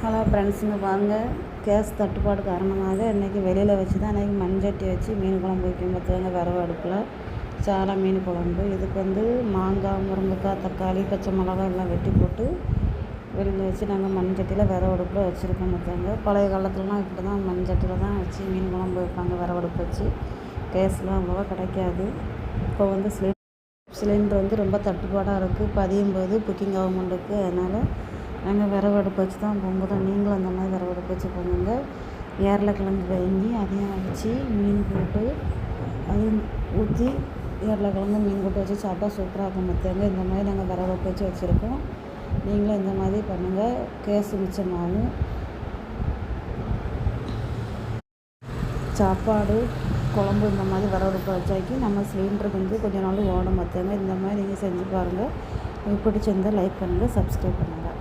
Hello ஃப்ரெண்ட்ஸுங்க, வாங்க. Case தட்டுப்பாடு காரணமாக இன்றைக்கி வெளியில் வச்சு தான் இன்றைக்கி மண்சட்டி வச்சு மீன் குழம்பு வைக்கும் பார்த்துங்க. விரவு அடுப்பில் சாலை மீன் குழம்பு. இதுக்கு மாங்காய், முருங்கைக்காய், தக்காளி, பச்சை மிளகாய் எல்லாம் வெட்டி போட்டு வெளியில் வச்சு நாங்கள் மண்சட்டியில் விரவு அடுப்பில் வச்சுருக்கோம் பார்த்துங்க. பழைய காலத்துலலாம் இப்படி தான் மண்சட்டியில் தான் வச்சு மீன் குழம்பு வைப்பாங்க. விரவு அடுப்பு வச்சு கேஸ்லாம் அவ்வளோவா கிடைக்காது. இப்போ சிலிண்டர் ரொம்ப தட்டுப்பாடாக இருக்குது. பதியும் போது புக்கிங் கவர்மெண்ட்டுக்கு. அதனால் நாங்கள் விரவு அடுப்பு வச்சு தான் போகும்போது நீங்களும் அந்த மாதிரி விரவு அடுப்பு வச்சு போங்க. ஏரலைக்கிழங்கு வாங்கி அதையும் வச்சு மீன் போட்டு அதையும் ஊற்றி ஏரலைக்கிழங்கு மீன் போட்டு வச்சு சாப்பிட்டா சூப்பராக இருக்கும் பார்த்துங்க. இந்த மாதிரி நாங்கள் விரவு அடுப்பு வச்சு வச்சுருக்கோம். நீங்களும் இந்த மாதிரி பண்ணுங்கள். கேஸு மிச்சமாகும். சாப்பாடு, குழம்பு இந்த மாதிரி விரவு அடுப்பு வச்சாக்கி நம்ம சிலிண்டருக்கு கொஞ்ச நாள் ஓடும் பார்த்துங்க. இந்த மாதிரி நீங்கள் செஞ்சு பாருங்கள். உங்களுக்கு பிடிச்சிருந்தால் லைக் பண்ணுங்கள், சப்ஸ்கிரைப் பண்ணுங்கள்.